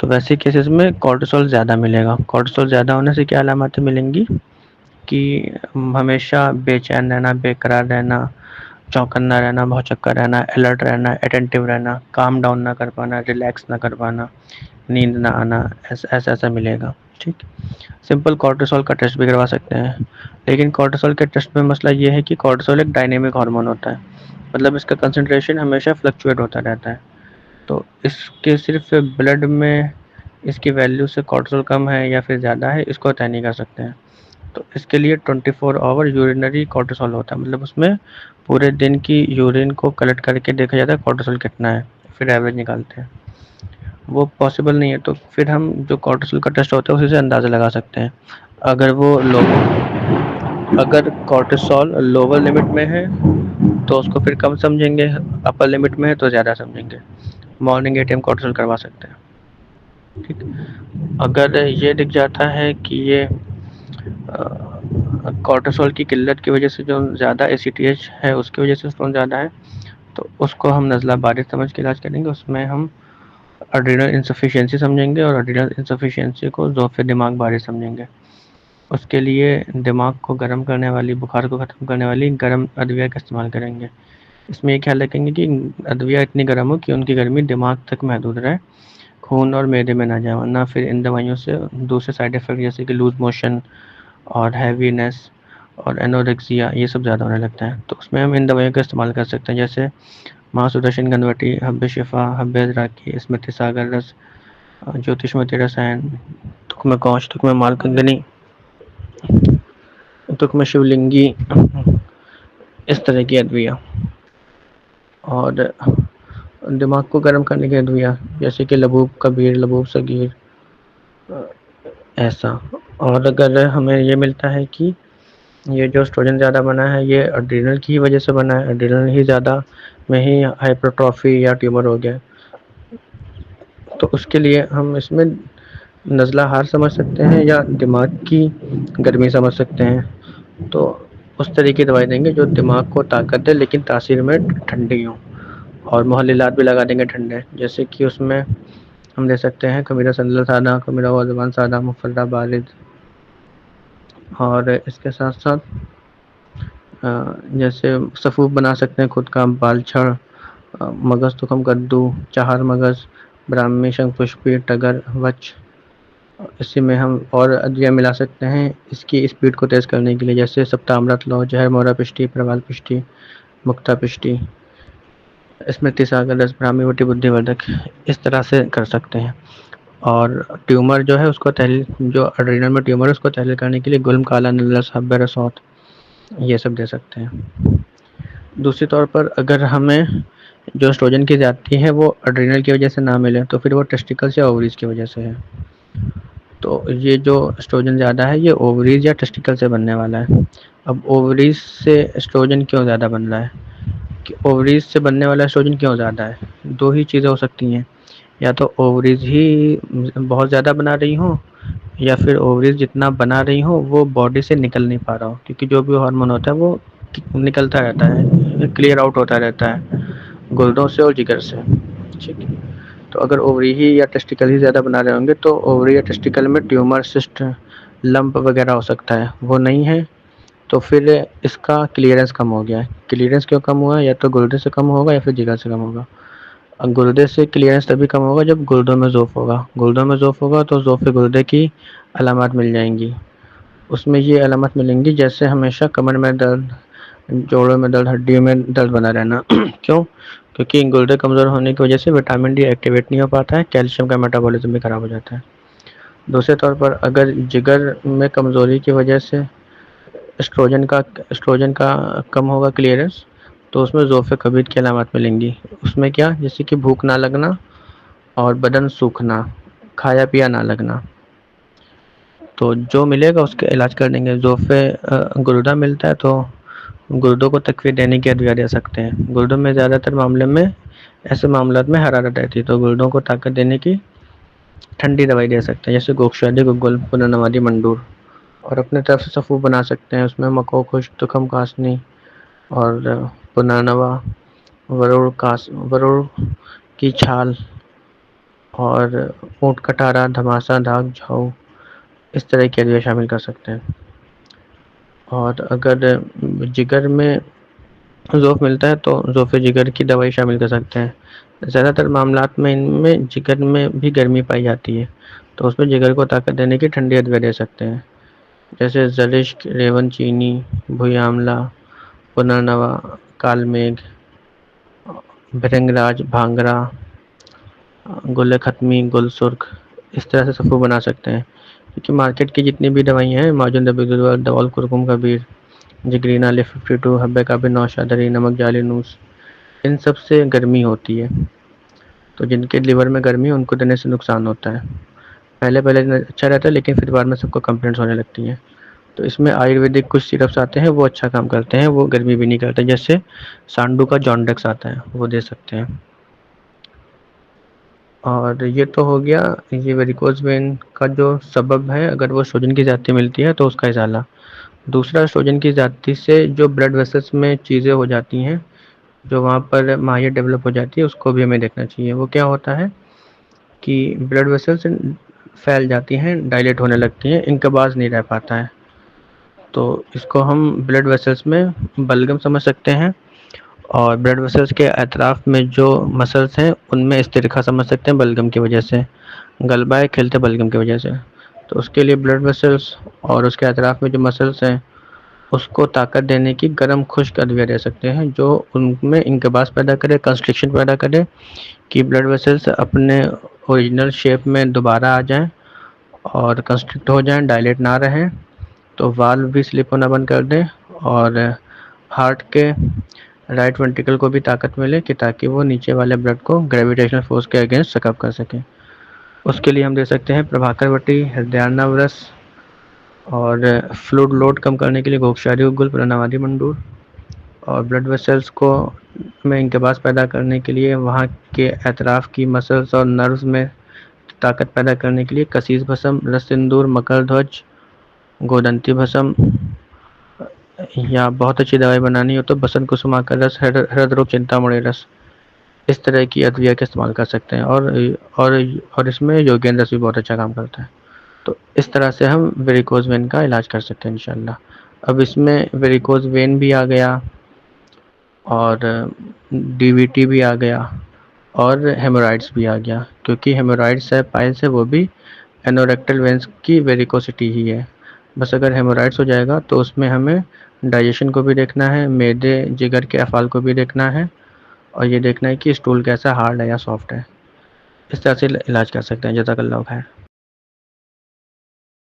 تو ویسے کیسز میں کورٹیسول زیادہ ملے گا. کورٹیسول زیادہ ہونے سے کیا علامتیں ملیں گی کہ ہمیشہ بے چین رہنا, بے قرار رہنا, چوکنا رہنا, بھوچکا رہنا, الرٹ رہنا, اٹینٹیو رہنا, کام ڈاؤن نہ کر پانا, ریلیکس نہ کر پانا, نیند نہ آنا, ایسا ملے گا. ٹھیک, سمپل کورٹیسول کا ٹیسٹ بھی کروا سکتے ہیں. لیکن کورٹیسول کے ٹیسٹ میں مسئلہ یہ ہے کہ کورٹیسول ایک ڈائنامک ہارمون ہوتا ہے, مطلب اس کا کنسنٹریشن ہمیشہ فلکچویٹ ہوتا رہتا ہے. تو اس کے صرف بلڈ میں اس کی ویلیو سے کورٹیسول کم ہے یا پھر زیادہ ہے, اس کو طے نہیں کر سکتے ہیں. تو اس کے لیے 24 آور یورینری کورٹیسول ہوتا ہے, مطلب اس میں پورے دن کی یورین کو کلیکٹ کر کے دیکھا جاتا ہے کورٹیسول کتنا ہے, پھر ایوریج نکالتے ہیں. وہ پاسبل نہیں ہے, تو پھر ہم جو کورٹیسول کا ٹیسٹ ہوتا ہے اسی سے اندازہ لگا سکتے ہیں. اگر کورٹیسول لوور لمٹ میں ہے تو اس کو پھر کم سمجھیں گے, اپر لمٹ میں ہے تو زیادہ سمجھیں گے. مارننگ ATM کورٹیسول کروا سکتے ہیں. ٹھیک, اگر یہ دکھ جاتا ہے کہ یہ کورٹیسول کی قلت کی وجہ سے جو زیادہ ACTH ہے اس کی وجہ سے اسٹون زیادہ ہے, تو اس کو ہم نزلہ بارش سمجھ کے علاج کریں گے. اس میں ہم اڈرینل انسفیشینسی سمجھیں گے, اور اڈرینل انسفیشینسی کو ذوف دماغ بارش سمجھیں گے. اس کے لیے دماغ کو گرم کرنے والی, بخار کو ختم کرنے والی گرم ادویہ کا استعمال کریں گے. اس میں یہ خیال رکھیں گے کہ ادویہ اتنی گرم ہو کہ ان کی گرمی دماغ تک محدود رہے, خون اور معدے میں نہ جائے, ورنہ پھر ان دوائیوں سے دوسرے سائڈ افیکٹ جیسے کہ لوز موشن اور ہیوینس اور انوریکسیا یہ سب زیادہ ہونے لگتا ہے. تو اس میں ہم ان دوائیوں کا استعمال کر سکتے ہیں, جیسے ماں سدرشن گنوٹی, حب شفا, حب ادراکی, اسمرتی ساگر رس, جوتشمتی رسائن, تکمہ کوش, تکمہ مالکندنی, تکمہ شیولنگی, اس طرح کی ادویہ. اور دماغ کو گرم کرنے کی ادویہ جیسے کہ لبوب کبیر, لبوب صغیر, ایسا. اور اگر ہمیں یہ ملتا ہے کہ یہ جو اسٹروجن زیادہ بنا ہے یہ اڈرینل کی وجہ سے بنا ہے, اڈرینل ہی زیادہ میں ہی ہائپرٹرافی یا ٹیومر ہو گیا, تو اس کے لیے ہم اس میں نزلہ ہار سمجھ سکتے ہیں یا دماغ کی گرمی سمجھ سکتے ہیں. تو اس طریقے کی دوائی دیں گے جو دماغ کو طاقت دے لیکن تاثیر میں ٹھنڈی ہوں, اور محللات بھی لگا دیں گے ٹھنڈے, جیسے کہ اس میں ہم دے سکتے ہیں خمیرہ سنجل سادہ, خمیرہ زبان سادہ, مفردہ بارد. اور اس کے ساتھ ساتھ جیسے صفوف بنا سکتے ہیں خود کا, بال چھڑ, مغز تخم کدو, چہار مغز, براہمی, شنکھ پشپی, ٹگر, وچ. اسی میں ہم اور ادویہ ملا سکتے ہیں اس کی اسپیڈ کو تیز کرنے کے لیے, جیسے سپتامرت لو, زہر مورا پشٹی, پروال پشٹی, مکتا پشٹی, اسمرتی ساگر رس, براہمی وٹی, بدھی ودک, اس طرح سے کر سکتے ہیں. اور ٹیومر جو ہے اس کو تحلیل, جو اڈرینل میں ٹیومر ہے اس کو تحلیل کرنے کے لیے گلم کالا, نلس, حب رسوت, یہ سب دے سکتے ہیں. دوسری طور پر اگر ہمیں جو اسٹروجن کی زیادتی ہے وہ اڈرینل کی وجہ سے نہ ملے تو پھر وہ ٹیسٹیکلس یا اووریز کی وجہ سے ہے. تو یہ جو اسٹروجن زیادہ ہے یہ اووریز یا ٹیسٹیکل سے بننے والا ہے. اب اووریز سے اسٹروجن کیوں زیادہ بن رہا ہے, کہ اووریز سے بننے والا اسٹروجن کیوں زیادہ ہے؟ دو ہی چیزیں ہو سکتی ہیں, یا تو اووریز ہی بہت زیادہ بنا رہی ہوں, یا پھر اووریز جتنا بنا رہی ہوں وہ باڈی سے نکل نہیں پا رہا ہو, کیونکہ جو بھی ہارمون ہوتا ہے وہ نکلتا رہتا ہے, کلیئر آؤٹ ہوتا رہتا ہے گردوں سے اور جگر سے. ٹھیک, تو اگر اووری ہی یا ٹیسٹیکل ہی زیادہ بنا رہے ہوں گے تو اووری یا ٹیسٹیکل میں ٹیومر, سسٹ, لمپ وغیرہ ہو سکتا ہے, وہ نہیں ہے تو پھر اس کا کلیئرنس کم ہو گیا ہے. کلیئرنس کیوں کم ہوا ہے, یا تو گردے سے کم ہوگا یا پھر جگر سے کم ہوگا. گردے سے کلیئرنس تبھی کم ہوگا جب گردوں میں ذوب ہوگا, گردوں میں ذوب ہوگا تو ذوب گردے کی علامات مل جائیں گی. اس میں یہ علامت ملیں گی جیسے ہمیشہ کمر میں درد, جوڑوں میں درد, ہڈیوں میں درد بنا رہنا. کیوں؟ کیونکہ گردے کمزور ہونے کی وجہ سے وٹامن ڈی ایکٹیویٹ نہیں ہو پاتا ہے, کیلشیم کا میٹابولزم بھی خراب ہو جاتا ہے. دوسرے طور پر اگر جگر میں کمزوری کی وجہ سے اسٹروجن کا کم ہوگا کلیئرنس, تو اس میں ذوف کبد کی علامات ملیں گی. اس میں کیا, جیسے کہ بھوک نہ لگنا اور بدن سوکھنا, کھایا پیا نہ لگنا. تو جو ملے گا اس کے علاج کر دیں گے. ذوف گردہ ملتا ہے تو گردوں کو تقویت دینے کی ادویہ دے سکتے ہیں. گردوں میں زیادہ تر معاملے میں ایسے معاملات میں حرارت رہتی ہے, تو گردوں کو طاقت دینے کی ٹھنڈی دوائی دے سکتے ہیں, جیسے گوکشادی, گگل, پننوادی, منڈور. اور اپنے طرف سے صفو بنا سکتے ہیں, اس میں مکو, خشک, تخم کاسنی اور پنانوا, ورڑ کی چھال اور اونٹ کٹارا، دھماسا، داغ، جھاؤ، اس طرح کی ادویہ شامل کر سکتے ہیں۔ اور اگر جگر میں ضعف ملتا ہے تو ضعف جگر کی دوائی شامل کر سکتے ہیں۔ زیادہ تر معاملات میں ان میں جگر میں بھی گرمی پائی جاتی ہے، تو اس میں جگر کو طاقت دینے کی ٹھنڈی ادویہ دے سکتے ہیں، جیسے زرشک، ریون چینی، بھوئی آملہ، پنرنوا، کال میگھ، بھرنگراج، بھانگرا، گل ختمی، گل سرخ، اس طرح سے سفو بنا سکتے ہیں۔ کیونکہ مارکیٹ کی جتنی بھی دوائیاں ہیں، ماجن دوال کرکم کبیر، جگرینا، لف 52، حبہ کابر، نوشادری، نمک جالی نوس، ان سب سے گرمی ہوتی ہے، تو جن کے لیور میں گرمی ہے ان کو دینے سے نقصان ہوتا ہے۔ پہلے اچھا رہتا ہے، لیکن پھر بعد میں سب کو کمپلینٹس ہونے لگتی ہیں۔ تو اس میں آیورویدک کچھ سیرپس آتے ہیں، وہ اچھا کام کرتے ہیں، وہ گرمی بھی نہیں کرتے، جیسے سانڈو کا جانڈکس آتا ہے، وہ دے سکتے ہیں۔ اور یہ تو ہو گیا یہ ویریکوز وین کا جو سبب ہے، اگر وہ اسٹروجن کی زیادتی ملتی ہے تو اس کا ازالہ۔ دوسرا، اسٹروجن کی زیادتی سے جو بلڈ ویسلز میں چیزیں ہو جاتی ہیں، جو وہاں پر ماہیت ڈیولپ ہو جاتی ہے، اس کو بھی ہمیں دیکھنا چاہیے۔ وہ کیا ہوتا ہے کہ بلڈ ویسلز پھیل جاتی ہیں، ڈائلیٹ ہونے لگتی ہیں، انقباض نہیں رہ پاتا ہے، تو اس کو ہم بلڈ ویسلز میں بلغم سمجھ سکتے ہیں، اور بلڈ ویسلز کے اطراف میں جو مسلز ہیں ان میں استرخا سمجھ سکتے ہیں بلغم کی وجہ سے، غلبہ کھلتے بلغم کی وجہ سے۔ تو اس کے لیے بلڈ ویسلز اور اس کے اطراف میں جو مسلز ہیں اس کو طاقت دینے کی گرم خشک ادویہ دے سکتے ہیں، جو ان میں انقباض پیدا کرے، کنسٹرکشن پیدا کرے، کہ بلڈ ویسلز اپنے اوریجنل شیپ میں دوبارہ آ جائیں اور کنسٹرکٹ ہو جائیں، ڈائلیٹ نہ رہیں، تو والو بھی سلپ ہونا بند کر دیں، اور ہارٹ کے رائٹ وینٹریکل کو بھی طاقت ملے کہ تاکہ وہ نیچے والے بلڈ کو گریویٹیشنل فورس کے اگینسٹ سکپ کر سکیں۔ اس کے لیے ہم دے سکتے ہیں پربھاکر وٹی، ہردیانہ ورس، اور فلوڈ لوڈ کم کرنے کے لیے گوکشاری اگل، پرنوادی منڈور، اور بلڈ ویسلز کو میں انقباض پیدا کرنے کے لیے وہاں کے اطراف کی مسلز اور نروز میں طاقت پیدا کرنے کے لیے کسیس بھسم، رس سندور، مکر دھوج، گودنتی بھسم، یا بہت اچھی دوائی بنانی ہو تو بسنت کسما کا رس، ہرد روگ چنتا مڑی رس، اس طرح کی ادویہ کا استعمال کر سکتے ہیں۔ اور اس میں یوگین رس بھی بہت اچھا کام کرتا ہے۔ تو اس طرح سے ہم ویریکوز وین کا علاج کر سکتے ہیں انشاءاللہ۔ اب اس میں ویریکوز وین بھی آ گیا، اور ڈی وی ٹی بھی آ گیا، اور ہیمورائڈس بھی آ گیا، کیونکہ ہیمورائڈس ہے پائلس ہے، وہ بھی انوریکٹل وینس کی ویریکوسٹی ہی ہے۔ بس اگر ہیمورائڈس ہو جائے گا تو اس میں ہمیں ڈائجیشن کو بھی دیکھنا ہے، معدے جگر کے افعال کو بھی دیکھنا ہے، اور یہ دیکھنا ہے کہ اسٹول کیسا ہارڈ ہے یا سافٹ ہے۔ اس طرح سے علاج کر سکتے ہیں۔ جزاک اللہ خیر۔